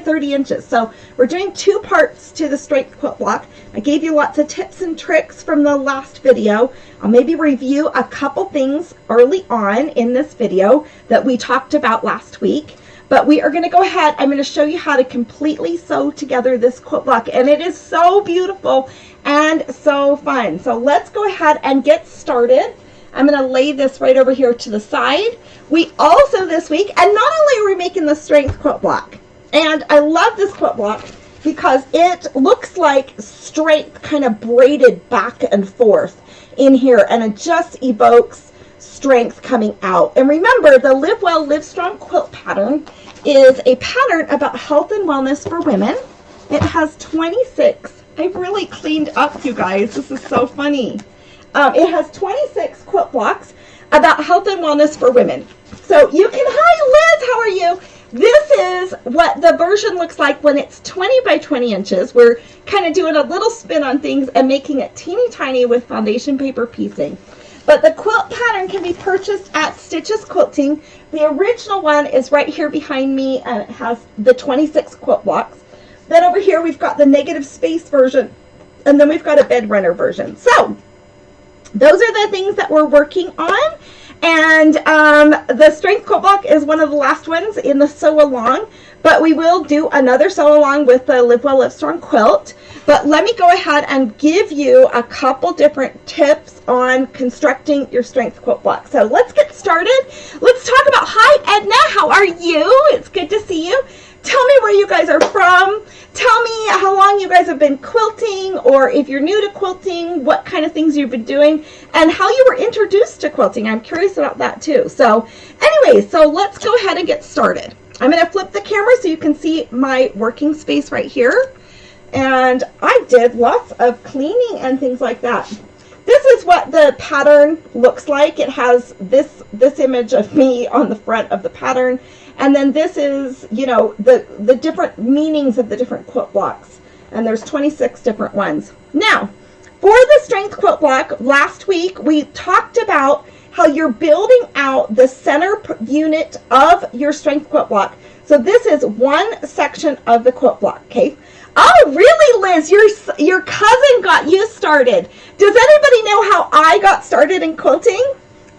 30 inches. So we're doing 2 parts to the strength quilt block. I gave you lots of tips and tricks from the last video. I'll maybe review a couple things early on in this video that we talked about last week. But we are going to go ahead. I'm going to show you how to completely sew together this quilt block. And it is so beautiful and so fun. So let's go ahead and get started. I'm going to lay this right over here to the side. We also this week, and not only are we making the strength quilt block, and I love this quilt block because it looks like strength kind of braided back and forth in here, and it just evokes strength coming out. And remember, the Live Well, Live Strong quilt pattern is a pattern about health and wellness for women. It has 26. I've really cleaned up, you guys. This is so funny. It has 26 quilt blocks about health and wellness for women. So you can, hi Liz, how are you? This is what the version looks like when it's 20 by 20 inches. We're kind of doing a little spin on things and making it teeny tiny with foundation paper piecing. But the quilt pattern can be purchased at Stitches Quilting. The original one is right here behind me, and it has the 26 quilt blocks. Then over here we've got the negative space version, and then we've got a bed runner version. So those are the things that we're working on. And the strength quilt block is one of the last ones in the sew along, but we will do another sew along with the Live Well, Live Strong quilt. But let me go ahead and give you a couple different tips on constructing your strength quilt block. So let's get started. Let's talk about, hi Edna, how are you? It's good to see you. Tell me where you guys are from. Tell me how long you guys have been quilting, or if you're new to quilting, what kind of things you've been doing, and how you were introduced to quilting. I'm curious about that too. So anyway, so let's go ahead and get started. I'm going to flip the camera so you can see my working space right here. And I did lots of cleaning and things like that. This is what the pattern looks like. It has this image of me on the front of the pattern. And then this is, you know, the different meanings of the different quilt blocks. And there's 26 different ones. Now, for the strength quilt block, last week we talked about how you're building out the center unit of your strength quilt block. So this is one section of the quilt block, okay? Oh, really, Liz? Your cousin got you started. Does anybody know how I got started in quilting?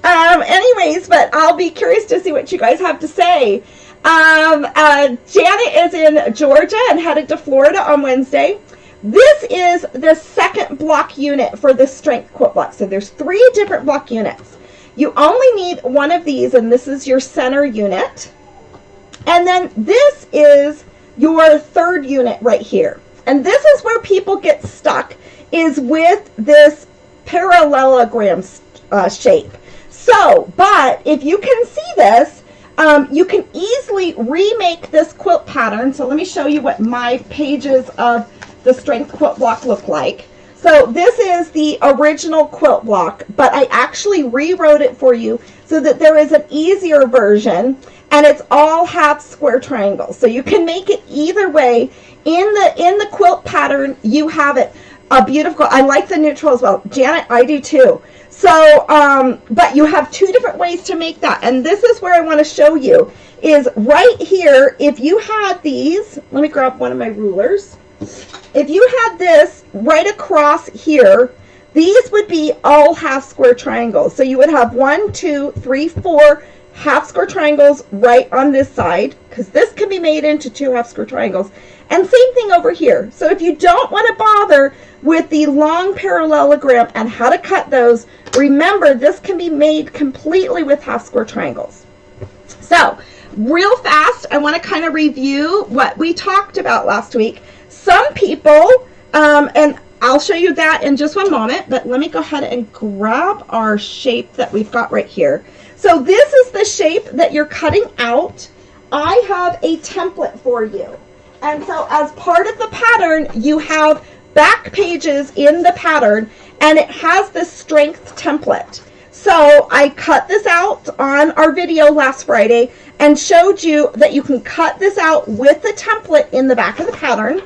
Anyways, but I'll be curious to see what you guys have to say. Janet is in Georgia and headed to Florida on Wednesday. This is the second block unit for the strength quilt block. So there's 3 different block units. You only need one of these, and this is your center unit. And then this is your third unit right here. And this is where people get stuck, is with this parallelogram shape. So, but if you can see this, you can easily remake this quilt pattern. So let me show you what my pages of the strength quilt block look like. So this is the original quilt block, but I actually rewrote it for you so that there is an easier version, and it's all half square triangles. So you can make it either way. In the quilt pattern, you have it a beautiful, I like the neutral as well. Janet, I do too. So, but you have 2 different ways to make that. And this is where I want to show you, is right here, if you had these, let me grab one of my rulers. If you had this right across here, these would be all half square triangles. So you would have 1, 2, 3, 4 half square triangles right on this side, because this can be made into 2 half square triangles. And same thing over here. So if you don't want to bother with the long parallelogram and how to cut those, remember this can be made completely with half square triangles. So real fast, I want to kind of review what we talked about last week. Some people, and I'll show you that in just one moment, but let me go ahead and grab our shape that we've got right here. So this is the shape that you're cutting out. I have a template for you. And so as part of the pattern, you have back pages in the pattern, and it has the strength template. So I cut this out on our video last Friday and showed you that you can cut this out with the template in the back of the pattern,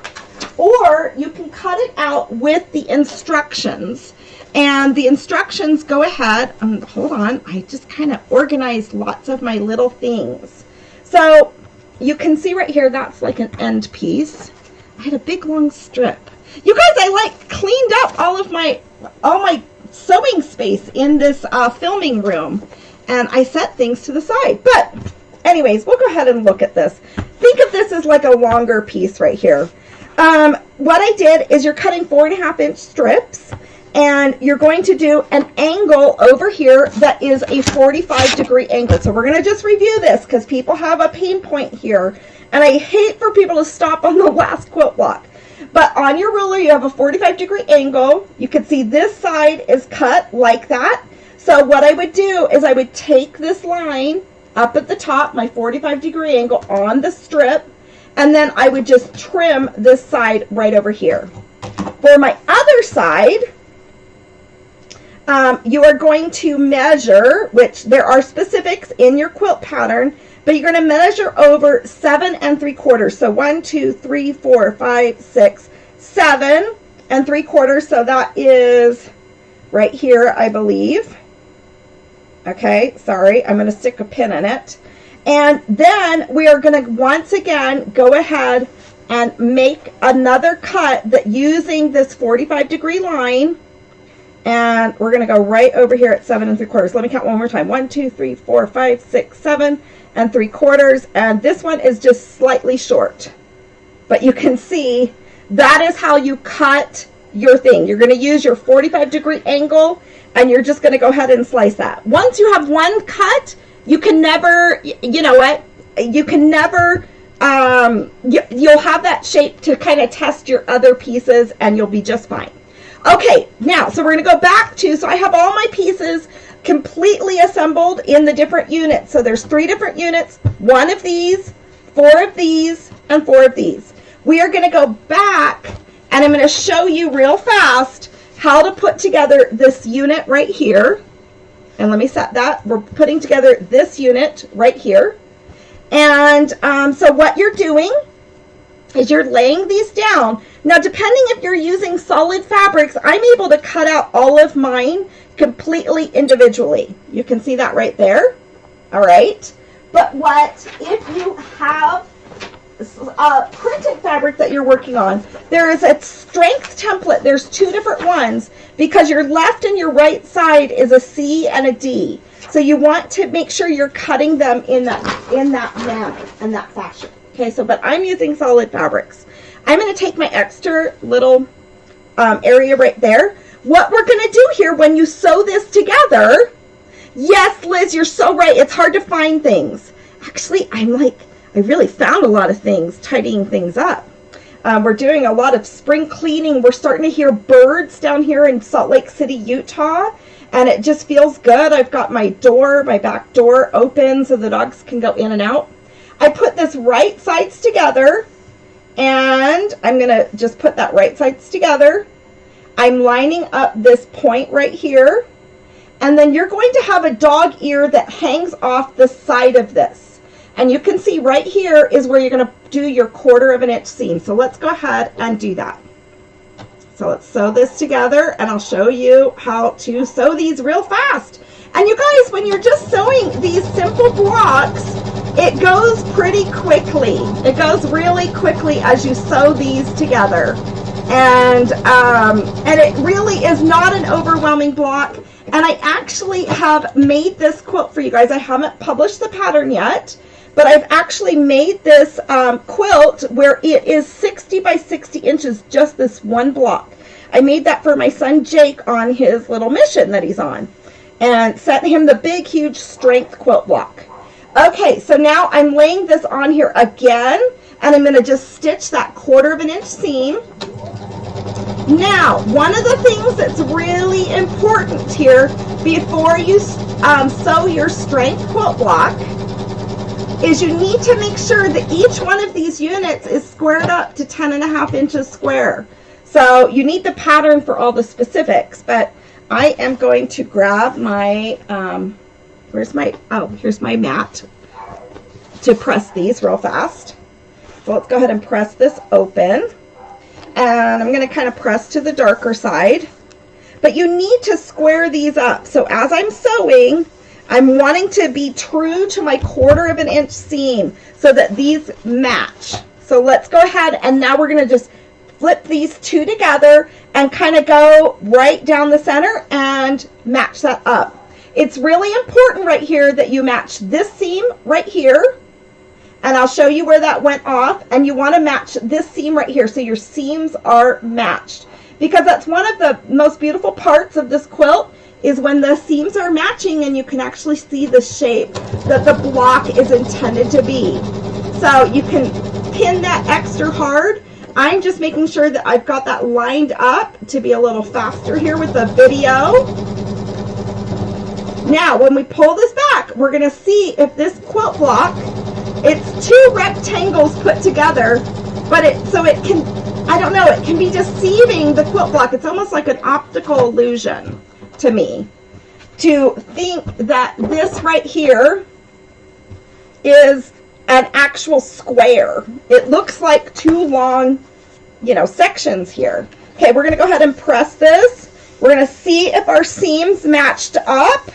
or you can cut it out with the instructions. And the instructions go ahead, hold on, I just kind of organized lots of my little things. So you can see right here, that's like an end piece. I had a big long strip. You guys, I like cleaned up all my sewing space in this filming room, and I set things to the side. But anyways, we'll go ahead and look at this. Think of this as like a longer piece right here. What I did is you're cutting 4.5-inch strips, and you're going to do an angle over here that is a 45-degree angle. So we're going to just review this because people have a pain point here, and I hate for people to stop on the last quilt block. But on your ruler, you have a 45-degree angle. You can see this side is cut like that. So what I would do is I would take this line up at the top, my 45-degree angle on the strip, and then I would just trim this side right over here. For my other side, you are going to measure, which there are specifics in your quilt pattern, but you're going to measure over 7 3/4. So 1, 2, 3, 4, 5, 6, 7 3/4. So that is right here, I believe. Okay, sorry, I'm going to stick a pin in it. And then we are going to once again go ahead and make another cut that using this 45-degree line. And we're going to go right over here at 7 3/4. Let me count one more time. 1, 2, 3, 4, 5, 6, 7 3/4. And this one is just slightly short. But you can see that is how you cut your thing. You're going to use your 45-degree angle, and you're just going to go ahead and slice that. Once you have one cut, you can never, you know what, you can never, you'll have that shape to kind of test your other pieces, and you'll be just fine. Okay, now, so we're going to go back to, so I have all my pieces completely assembled in the different units. So there's 3 different units, 1 of these, 4 of these, and 4 of these. We are going to go back, and I'm going to show you real fast how to put together this unit right here. And let me set that. We're putting together this unit right here. And so what you're doing is you're laying these down. Now, depending if you're using solid fabrics, I'm able to cut out all of mine completely individually. You can see that right there. All right. But what if you have printed fabric that you're working on? There is a strength template. There's 2 different ones because your left and your right side is a C and a D. So you want to make sure you're cutting them in that manner and that fashion. Okay, so but I'm using solid fabrics. I'm going to take my extra little area right there. What we're going to do here when you sew this together, yes, Liz, you're so right. It's hard to find things. Actually, I really found a lot of things, tidying things up. We're doing a lot of spring cleaning. We're starting to hear birds down here in Salt Lake City, Utah, and it just feels good. I've got my back door open so the dogs can go in and out. I put this right sides together, and I'm going to just put that right sides together. I'm lining up this point right here, and then you're going to have a dog ear that hangs off the side of this. And you can see right here is where you're going to do your 1/4 inch seam. So let's go ahead and do that. So let's sew this together, and I'll show you how to sew these real fast. And you guys, when you're just sewing these simple blocks, it goes pretty quickly. It goes really quickly as you sew these together. And it really is not an overwhelming block. And I actually have made this quilt for you guys. I haven't published the pattern yet, but I've actually made this quilt where it is 60 by 60 inches, just this one block. I made that for my son Jake on his little mission that he's on, and sent him the big, huge strength quilt block. Okay, so now I'm laying this on here again, and I'm going to just stitch that 1/4 inch seam. Now, one of the things that's really important here before you sew your strength quilt block is you need to make sure that each one of these units is squared up to 10.5 inches square. So you need the pattern for all the specifics, but I am going to grab my, here's my mat to press these real fast. So let's go ahead and press this open. And I'm going to kind of press to the darker side. But you need to square these up. So as I'm sewing, I'm wanting to be true to my 1/4 of an inch seam so that these match. So let's go ahead, and now we're going to just flip these two together and kind of go right down the center and match that up. It's really important right here that you match this seam right here, and I'll show you where that went off, and you want to match this seam right here so your seams are matched, because that's one of the most beautiful parts of this quilt is when the seams are matching and you can actually see the shape that the block is intended to be. So you can pin that extra hard. I'm just making sure that I've got that lined up to be a little faster here with the video. Now, when we pull this back, we're going to see if this quilt block, it's two rectangles put together, but it can, I don't know, it can be deceiving, the quilt block. It's almost like an optical illusion to me to think that this right here is an actual square. It looks like two long, sections here. Okay, we're going to go ahead and press this. We're going to see if our seams matched up.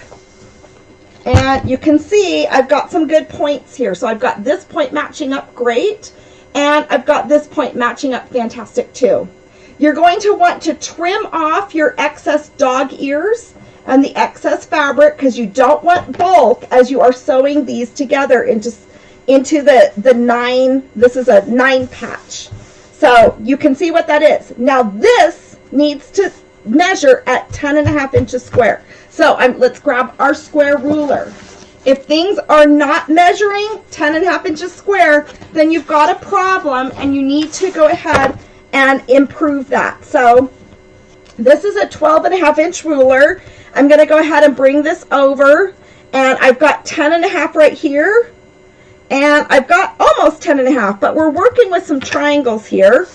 And you can see I've got some good points here. So I've got this point matching up great, and I've got this point matching up fantastic too. You're going to want to trim off your excess dog ears and the excess fabric, because you don't want bulk as you are sewing these together into the 9. This is a 9 patch. So you can see what that is. Now this needs to measure at 10.5 inches square. So let's grab our square ruler. If things are not measuring 10.5 inches square, then you've got a problem and you need to go ahead and improve that. So this is a 12.5 inch ruler. I'm going to go ahead and bring this over, and I've got 10.5 right here, and I've got almost 10.5, but we're working with some triangles here.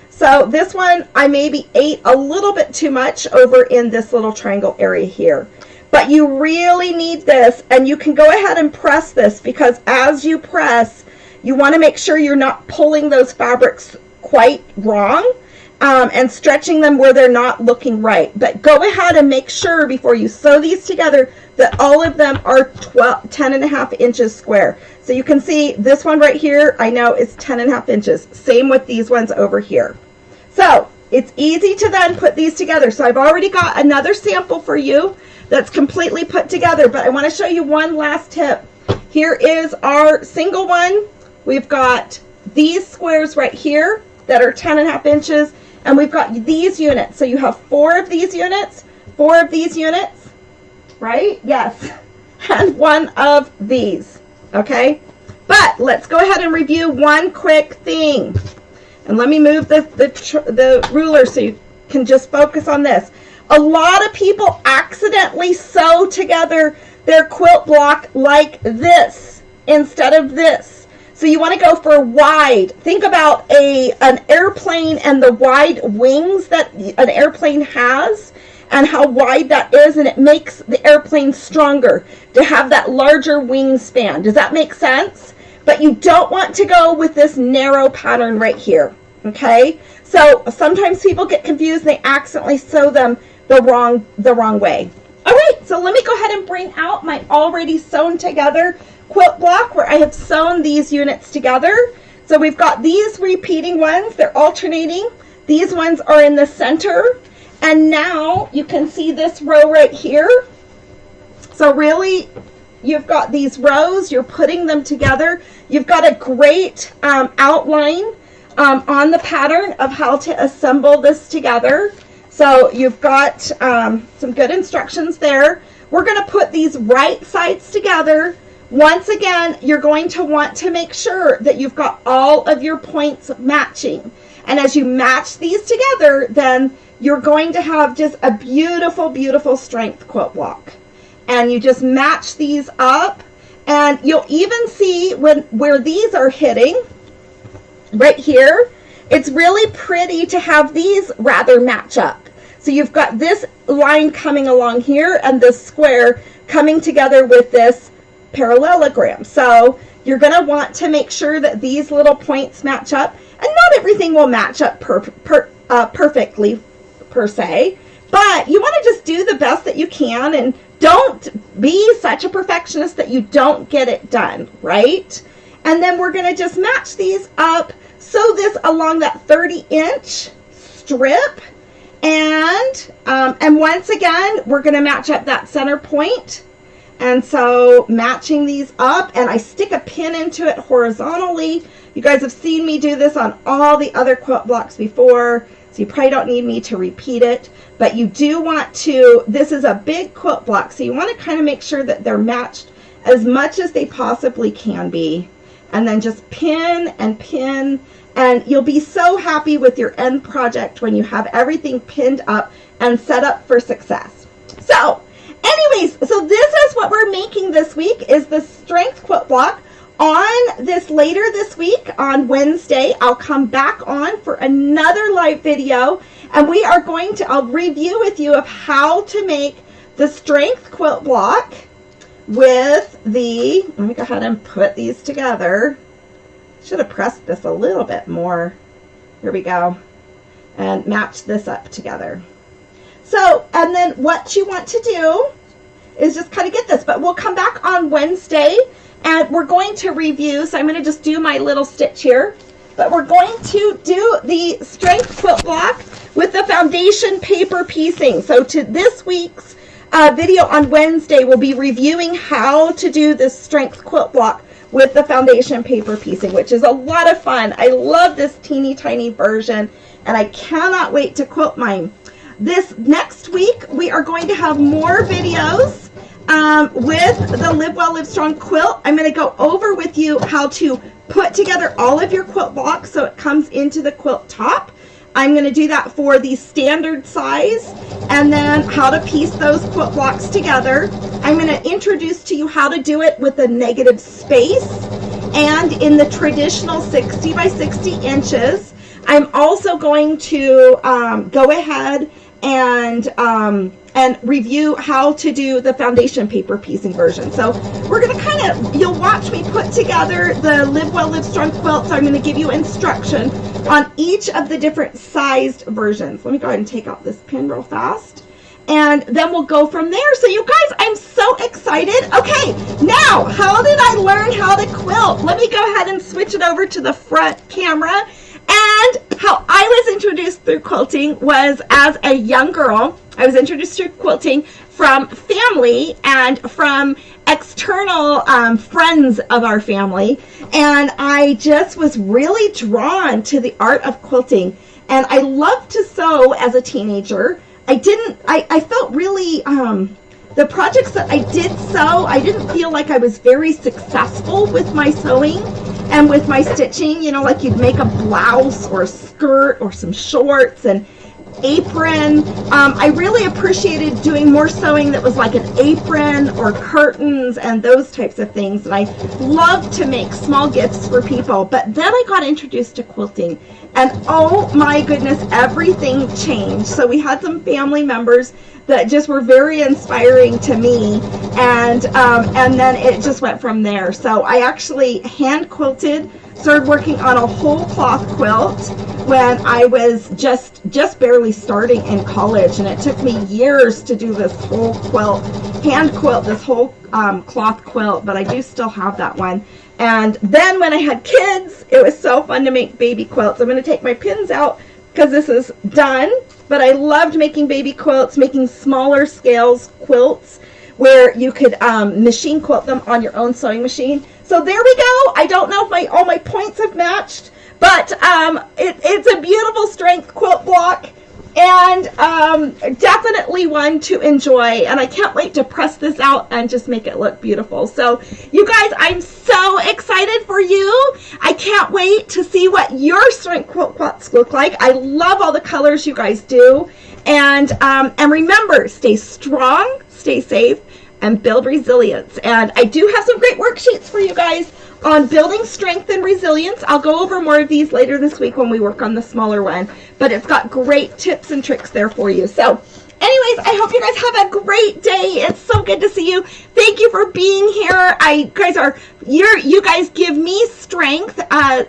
So this one, I maybe ate a little bit too much over in this little triangle area here. But you really need this, and you can go ahead and press this, because as you press, you want to make sure you're not pulling those fabrics quite wrong and stretching them where they're not looking right. But go ahead and make sure before you sew these together that all of them are 10.5 inches square. So you can see this one right here, I know is 10.5 inches. Same with these ones over here. So it's easy to then put these together. So I've already got another sample for you that's completely put together, but I want to show you one last tip. Here is our single one. We've got these squares right here that are 10.5 inches, and we've got these units. So you have 4 of these units, 4 of these units, right? Yes. And 1 of these, okay? But let's go ahead and review one quick thing. And let me move the ruler so you can just focus on this. A lot of people accidentally sew together their quilt block like this instead of this. So you want to go for wide. Think about an airplane and the wide wings that an airplane has and how wide that is, and it makes the airplane stronger to have that larger wingspan. Does that make sense? But you don't want to go with this narrow pattern right here, okay? So sometimes people get confused, they accidentally sew them the wrong way. All right, so let me go ahead and bring out my already sewn together quilt block where I have sewn these units together. So we've got these repeating ones, they're alternating. These ones are in the center. And now you can see this row right here. So really, you've got these rows, you're putting them together. You've got a great outline on the pattern of how to assemble this together. So you've got some good instructions there. We're going to put these right sides together. Once again, you're going to want to make sure that you've got all of your points matching. And as you match these together, then you're going to have just a beautiful, beautiful strength quilt block. And you just match these up, and you'll even see where these are hitting right here. It's really pretty to have these rather match up. So you've got this line coming along here and this square coming together with this parallelogram. So you're going to want to make sure that these little points match up, and not everything will match up perfectly per se, but you want to just do the best that you can, and don't be such a perfectionist that you don't get it done, right? And then we're going to just match these up, sew this along that 30-inch strip, and once again, we're going to match up that center point. And so matching these up, and I stick a pin into it horizontally. You guys have seen me do this on all the other quilt blocks before, so you probably don't need me to repeat it. But you do want to, this is a big quilt block, so you want to kind of make sure that they're matched as much as they possibly can be. And then just pin and pin, and you'll be so happy with your end project when you have everything pinned up and set up for success. So anyways, so this is what we're making this week, is the strength quilt block. On this later this week, on Wednesday, I'll come back on for another live video, and we are going to, I'll review with you of how to make the strength quilt block with the, let me go ahead and put these together. Should have pressed this a little bit more. Here we go. And match this up together. So, and then what you want to do is just kind of get this, but we'll come back on Wednesday and we're going to review. So I'm going to just do my little stitch here, but we're going to do the strength quilt block with the foundation paper piecing. So to this week's video on Wednesday, we'll be reviewing how to do this strength quilt block with the foundation paper piecing, which is a lot of fun. I love this teeny tiny version, and I cannot wait to quilt mine. This next week, we are going to have more videos with the Live Well, Live Strong quilt. I'm going to go over with you how to put together all of your quilt blocks so it comes into the quilt top. I'm going to do that for the standard size, and then how to piece those quilt blocks together. I'm going to introduce to you how to do it with a negative space and in the traditional 60 by 60 inches. I'm also going to go ahead and review how to do the foundation paper piecing version. So we're going to kind of, you'll watch me put together the Live Well, Live Strong quilt. So I'm going to give you instruction on each of the different sized versions. Let me go ahead and take out this pin real fast, and then we'll go from there. So you guys, I'm so excited. Okay, now, how did I learn how to quilt? Let me go ahead and switch it over to the front camera. And how I was introduced through quilting was as a young girl. I was introduced to quilting from family and from external friends of our family. And I just was really drawn to the art of quilting. And I loved to sew as a teenager. I felt really, the projects that I did sew, I didn't feel like I was very successful with my sewing and with my stitching. You know, like you'd make a blouse or a skirt or some shorts and apron. I really appreciated doing more sewing that was like an apron or curtains and those types of things. And I loved to make small gifts for people. But then I got introduced to quilting, and oh my goodness, everything changed. So we had some family members that just were very inspiring to me, and then it just went from there. So I actually hand quilted, started working on a whole cloth quilt when I was just barely starting in college, and it took me years to do this whole quilt, hand quilt, this whole cloth quilt, but I do still have that one. And then when I had kids, it was so fun to make baby quilts. I'm going to take my pins out because this is done, but I loved making baby quilts, making smaller scales quilts where you could machine quilt them on your own sewing machine. So there we go. I don't know if all my points have matched, but it's a beautiful strength quilt block, and definitely one to enjoy. And I can't wait to press this out and just make it look beautiful. So you guys, I'm so excited for you. I can't wait to see what your strength quilt blocks look like. I love all the colors you guys do. And remember, stay strong, stay safe, and build resilience. And I do have some great worksheets for you guys on building strength and resilience. I'll go over more of these later this week when we work on the smaller one, but it's got great tips and tricks there for you. So Anyways, I hope you guys have a great day. It's so good to see you. Thank you for being here. You guys give me strength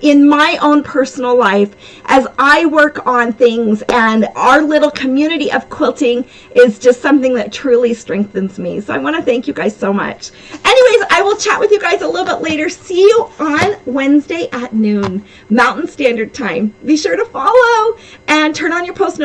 in my own personal life as I work on things, and our little community of quilting is just something that truly strengthens me. So I want to thank you guys so much. Anyways, I will chat with you guys a little bit later. See you on Wednesday at noon, Mountain Standard Time. Be sure to follow and turn on your post notifications.